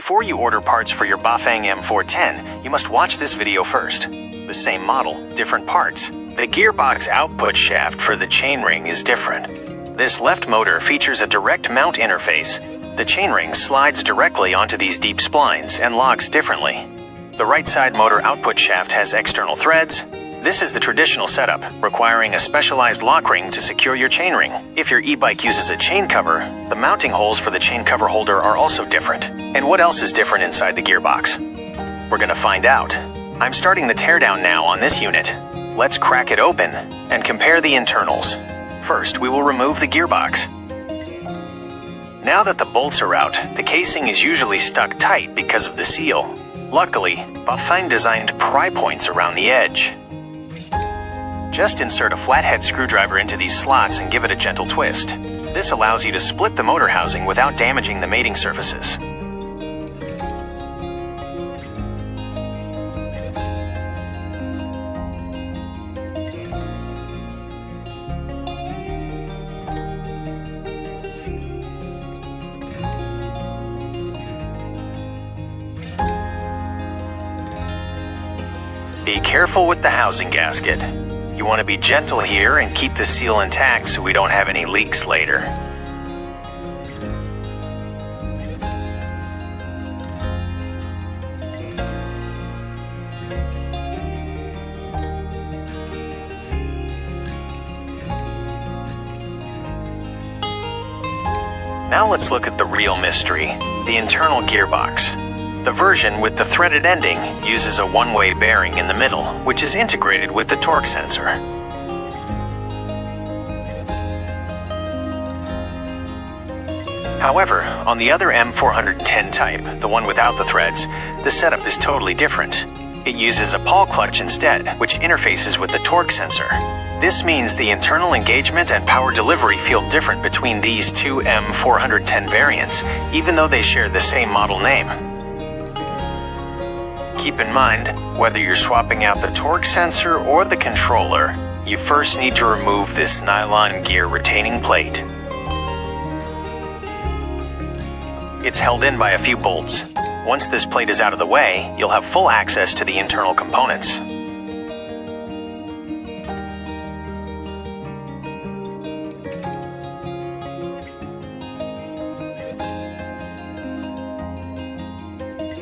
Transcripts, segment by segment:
Before you order parts for your Bafang M410, you must watch this video first. The same model, different parts. The gearbox output shaft for the chainring is different. This left motor features a direct mount interface. The chainring slides directly onto these deep splines and locks differently. The right side motor output shaft has external threads. This is the traditional setup, requiring a specialized lock ring to secure your chainring. If your e-bike uses a chain cover, the mounting holes for the chain cover holder are also different. And what else is different inside the gearbox? We're gonna find out. I'm starting the teardown now on this unit. Let's crack it open and compare the internals. First, we will remove the gearbox. Now that the bolts are out, the casing is usually stuck tight because of the seal. Luckily, Bafang designed pry points around the edge. Just insert a flathead screwdriver into these slots and give it a gentle twist. This allows you to split the motor housing without damaging the mating surfaces. Be careful with the housing gasket. You want to be gentle here and keep the seal intact so we don't have any leaks later. Now let's look at the real mystery, the internal gearbox. The version with the threaded ending uses a one-way bearing in the middle, which is integrated with the torque sensor. However, on the other M410 type, the one without the threads, the setup is totally different. It uses a pawl clutch instead, which interfaces with the torque sensor. This means the internal engagement and power delivery feel different between these two M410 variants, even though they share the same model name. Keep in mind, whether you're swapping out the torque sensor or the controller, you first need to remove this nylon gear retaining plate. It's held in by a few bolts. Once this plate is out of the way, you'll have full access to the internal components.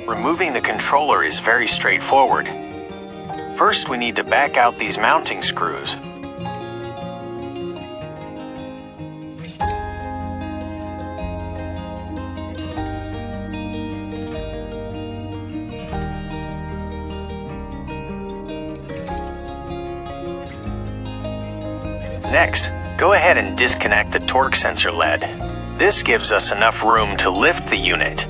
Removing the controller is very straightforward. First, we need to back out these mounting screws. Next, go ahead and disconnect the torque sensor lead. This gives us enough room to lift the unit.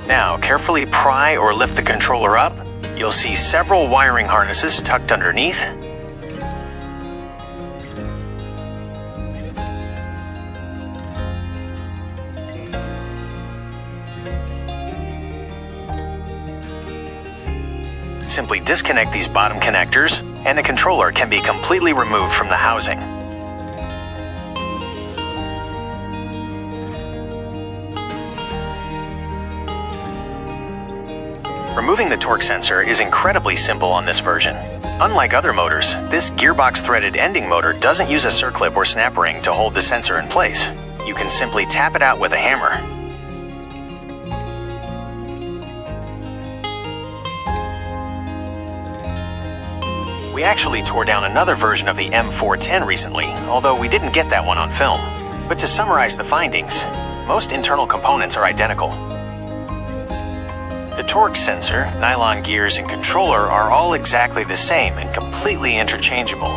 Now, carefully pry or lift the controller up. You'll see several wiring harnesses tucked underneath. Simply disconnect these bottom connectors, and the controller can be completely removed from the housing. Removing the torque sensor is incredibly simple on this version. Unlike other motors, this gearbox threaded ending motor doesn't use a circlip or snap ring to hold the sensor in place. You can simply tap it out with a hammer. We actually tore down another version of the M410 recently, although we didn't get that one on film. But to summarize the findings, most internal components are identical. The torque sensor, nylon gears, and controller are all exactly the same and completely interchangeable.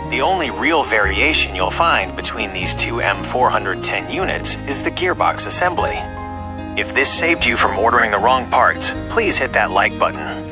The only real variation you'll find between these two M410 units is the gearbox assembly. If this saved you from ordering the wrong parts, please hit that like button.